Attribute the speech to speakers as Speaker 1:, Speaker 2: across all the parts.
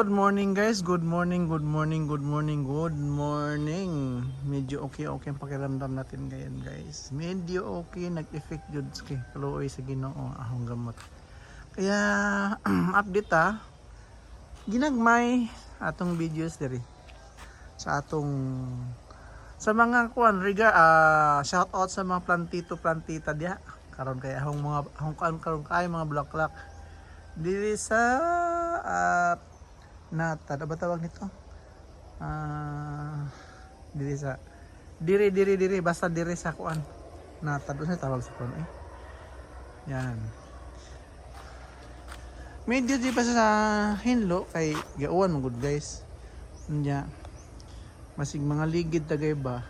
Speaker 1: Good morning guys, good morning, good morning, good morning, good morning. Medyo okay ang pakiramdam natin ngayon guys. Medyo okay, nag-effect jud kay kaluoy sa Ginoo ahong gamot. Kaya update ginagmay atong videos diri sa atong sa mga kuan shout out sa mga plantito plantita diha. Karon kay ahong mga karon kay mga bulaklak diri sa nata ba tawag nito? Diri sa diri basta diri sa kuan. Nata doon sa tawag sa kuan Yan. Medyo di pa sa hinlo kay gauwan mo good guys. Nya masig mga ligid tagay ba.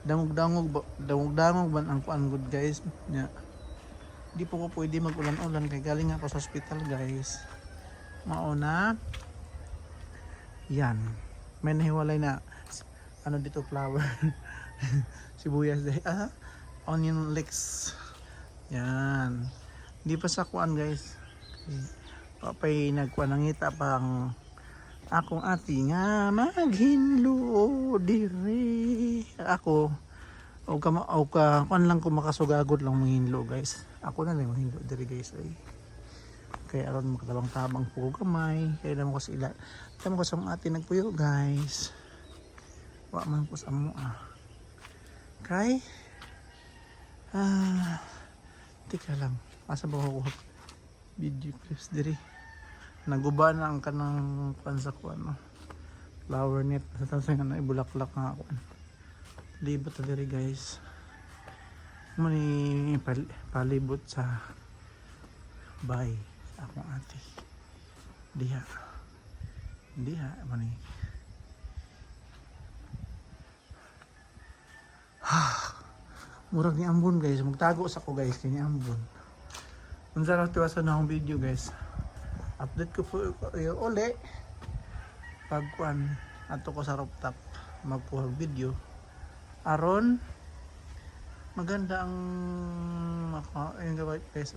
Speaker 1: Dangog ban ang kuan good guys. Nya di po ko pwede mag-ulan-ulan kay galing ako sa hospital guys. Mauna yan. May nahiwalay na ano dito flower. Sibuyas dahil onion leeks. Yan. Di pa sa kuan guys. Papay nagkuan nangita pang akong ati nga maghinlo diri. Ako o ka kuan lang ko makasugagod lang manghinlo guys. Ako na lang manghinlo diri guys ay. Kaya aron makatabang-tabang po kamay. Kaya naman ko sila. Tama ko sa mga atin nagpuyo guys. Wa man po sa mo Kay. Tika lang. Asa ba ko video clips diri. Naguba na ang kanang pansakuan flower net. Sa tansa nga na ibulaklak nga ako. Di ba ta diri guys. Mani palibot sa bay. Akong ate diha mani murag ni ambon guys, magtago sa ko guys kini ambon. Unsa ra tiwasan na akong video guys, update ko po kayo uli pagkuan ato ko sa rooftop magpuhag video aron maganda ang ayun guys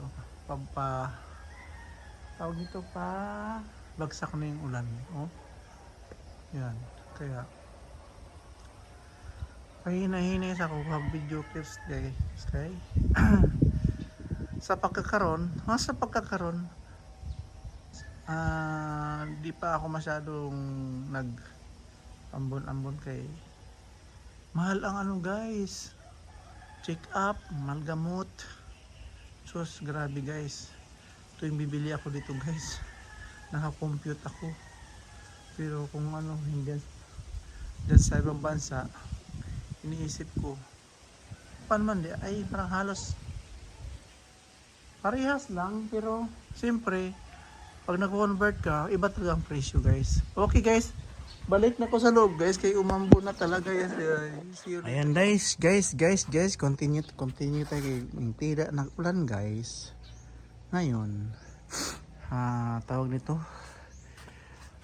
Speaker 1: tawag dito pa bagsak na yung ulan yan kaya hinay sa kuhag video clips guys kay sa pagkakaroon di pa ako masyadong nag ambon kay mahal ang guys, check up, mahal gamot, sus grabe guys. Yung bibili ako dito guys, naka-compute ako, pero kung hindi dyan sa ibang bansa iniisip ko paano man ay parang halos parehas lang, pero siyempre pag nag-convert ka iba talaga ang presyo guys. Okay guys, balik na ko sa loob guys kay umambo na talaga yan. Ayan guys, continue tayo kay tira ng ulan guys. Ngayon, tawag nito.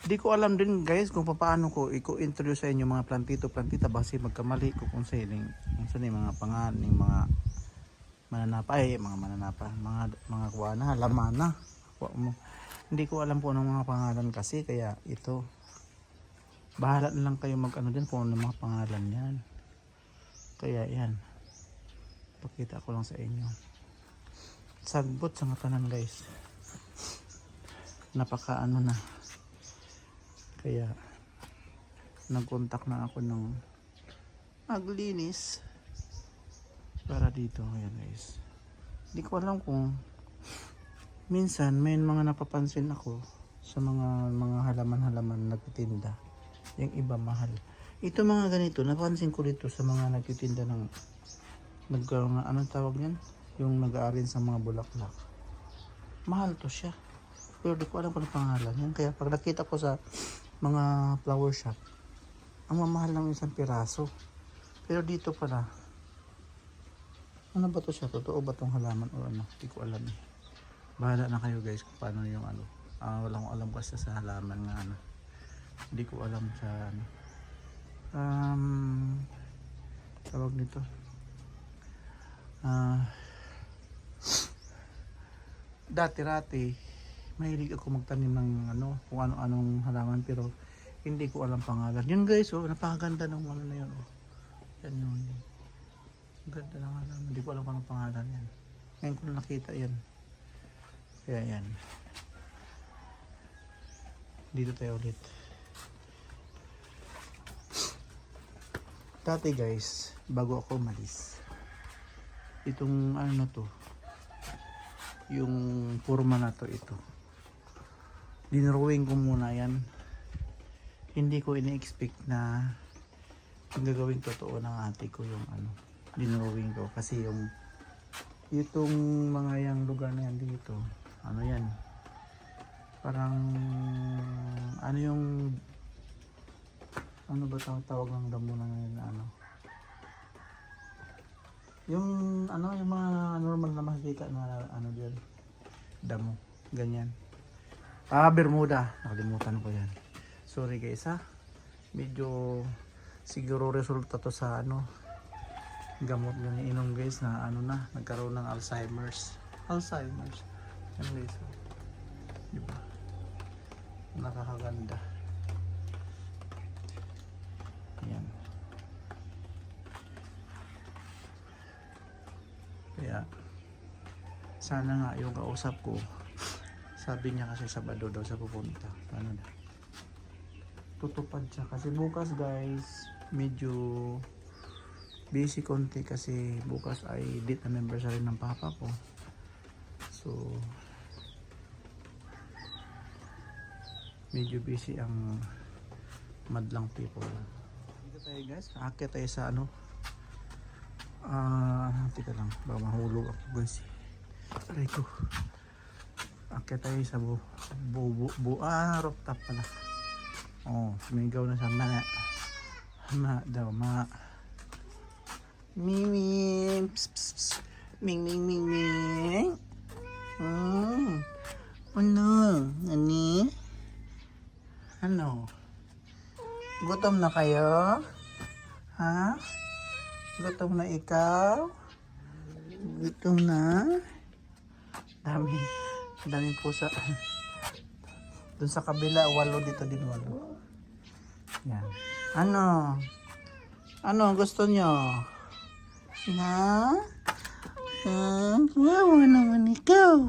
Speaker 1: Di ko alam din guys kung paano ko i-introduce sa inyo mga plantita base magkamali ko kung sailing. Kung saan mga pangalan ng mga mananapa, mga kuwana, lamana. Hindi ko alam po ng mga pangalan kasi kaya ito. Bahala na lang kayo mag-ano din kung ano mga pangalan yan. Kaya yan. Pakita ko lang sa inyo. Sagbot sa tanan guys, napaka na kaya nagkontak na ako ng maglinis para dito. Ayan guys, di ko alam kung minsan may mga napapansin ako sa mga halaman nagtitinda, yung iba mahal. Ito mga ganito napansin ko dito sa mga nagtitinda ng anong tawag yan, yung nag-aarin sa mga bulaklak. Mahal to siya. Pero di ko alam kung ano pangalan yan. Kaya pag nakita ko sa mga flower shop, ang mamahal ng isang piraso. Pero dito pala, ano ba to siya? Totoo ba tong halaman o ano? Di ko alam eh. Bahala na kayo guys kung paano yung wala akong alam kasi sa halaman nga Di ko alam sa tawag nito. Dati mahilig ako magtanim ng ano, kung ano-anong halaman pero hindi ko alam pangalan. Yun guys, oh, napakaganda ng ano na yun. Oh. Yan yun. Ang ganda ng halaman. Hindi ko alam kung anong pangalan yan. Ngayon ko na nakita yan. Kaya yan. Dito tayo ulit. Dati guys, bago ako umalis, itong ano na to, yung forma na to, ito. Dinrawing ko muna yan. Hindi ko ini-expect na ang gagawing totoo ng ate ko yung ano, dinrawing ko. Kasi yung itong mga yung lugar na yan dito, ano yan, parang ano yung ano ba tawag ng damo na ngayon na ano, yung ano, yung mga normal na makikita na ano diyan, damo, ganyan. Bermuda, nakalimutan ko yan. Sorry guys ha, medyo siguro resulta to sa ano, gamot yung inom guys na ano na, nagkaroon ng Alzheimer's. Yan guys, diba, nakakaganda. Yan. Kaya sana nga yung kausap ko, sabi niya kasi Sabado daw sa pupunta. Ano na, tutupad siya kasi bukas guys medyo busy konti kasi bukas ay date anniversary ng papa ko. So medyo busy ang madlang people. Dito tayo guys, aakyat tayo sa ano, tika lang, baka mahulog ako guys. Aray ko. Aakyat tayo sa rooftop pala. Oh, sumigaw na sa ma daw, ma. Ming, pss, pss, pss. Ming, ming, ming, ming. Ano? Ani? Ano? Gutom na kayo? Ha? Gutom na ikaw? Gutom na? Daming pusa. Dun sa kabila, 8, dito din 8. Yan. Ano? Ano gusto nyo? Na? Wow, naman ikaw.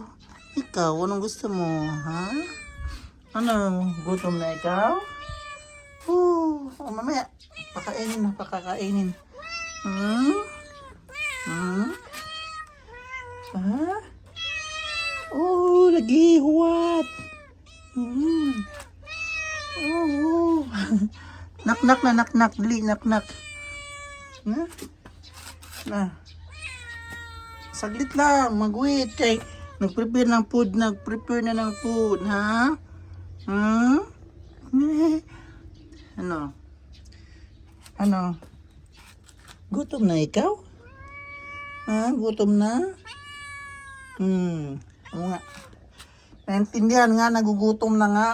Speaker 1: Ikaw, anong gusto mo? Ha? Ano? Gutom na ikaw? Mamaya. Pakakainin. Ha? Lagi huwat. Nak. Dili, nak. Na. Saglit lang, mag-wait kay nag-prepare na ng food, ha? Ano? Gutom na ikaw? Ha? Gutom na? Ano nga? Naintindihan nga, nagugutom na nga.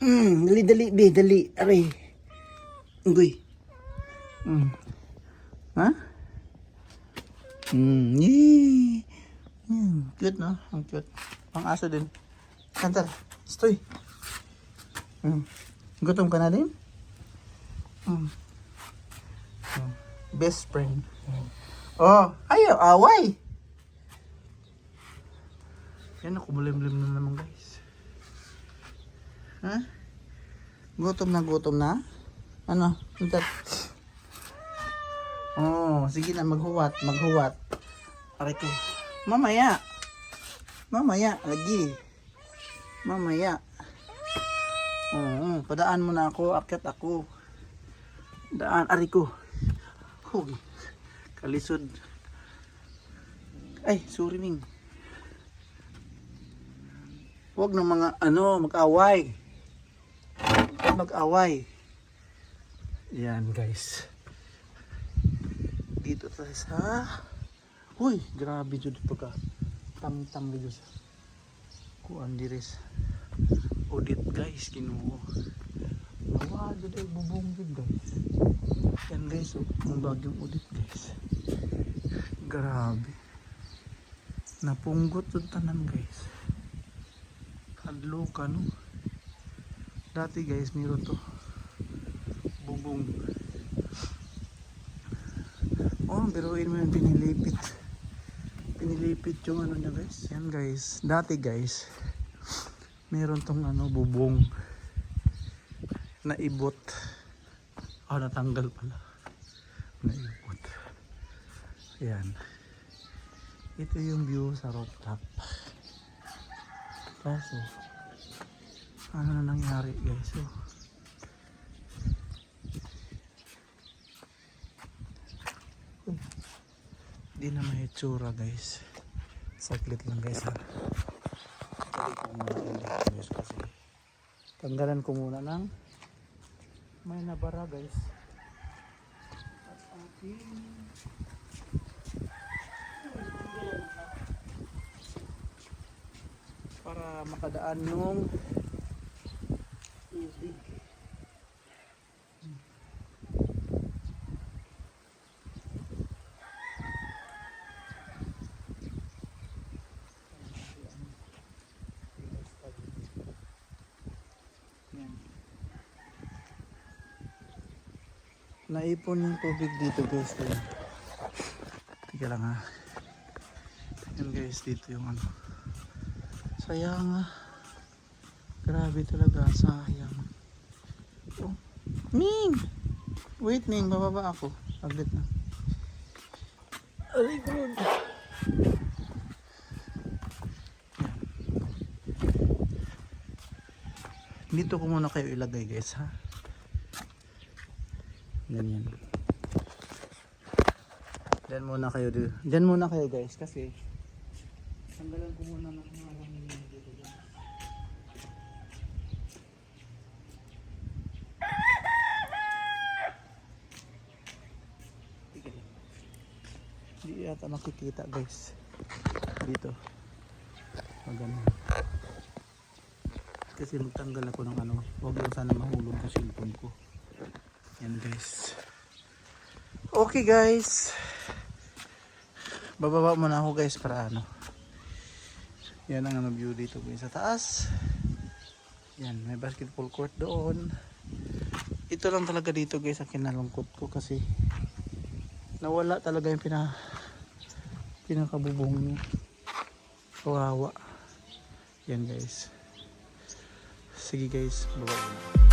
Speaker 1: Dali. Aray. Uy. Ha? Cute, no? Ang cute. Pang aso din. Kantar. Stoy. Gutom ka na din? Best friend. Ayaw, away. Yan, kumulimlim na naman guys. Ha? Gutom na? Ano? Kantar. Sige na, maghuwat. Aray ko. Mamaya, lagi. Mamaya. Padaan mo na ako, akyat ako. Daan, aray ko. Kalisod. Ay, sorry Ming. Huwag ng mga mag-away. Yan guys. Dito tayo sa grabe jud pagka tam dito sa kuan diris audit guys, Ginoo. Nawa jud ay bubong jud guys. Yan guys, ang bagyong audit guys. Grabe. Napunggot jud tanan guys. Kanluka, no? Dati guys, meron to. Bubong. Oh, biruin mo yun, pinilipit. Pinilipit yung ano niya guys. Yan guys. Dati guys, meron tong ano, bubong. Naibot. Oh, natanggal pala. Naibot. Yan. Ito yung view sa rooftop. Kaso, ano na nangyari guys? So, di na may itsura guys. Saglit lang guys ha. Balik ko muna yung guys kasi tanggalan ko muna ng may nabara guys. At ating para makadaan yung tubig. Naipon yung tubig dito guys. Tika lang ha. Yan guys, dito yung ano. Sayang ha. Grabe talaga, sayang. Oh. Ming! Wait Ming, bababa ako. Aglit na. Aray God. Dito ko muna kayo ilagay guys ha. Ganyan. Diyan muna kayo dito. Diyan muna kayo guys kasi tanggalan ko muna ng mga hangin dito guys. Hindi yata makikita guys. Dito. Maganda. Kasi magtanggal ako ng ano. Huwag lang sana mahulog yung cellphone ko. Yan guys. Okay guys. Bababa muna ako guys para ano. Yan ang ano view dito guys sa taas. Yan, may basketball court doon. Ito lang talaga dito guys ang kinalungkot ko kasi nawala talaga yung pinakabubong niya. Kawawa. Yan guys. Sige guys, bababa muna.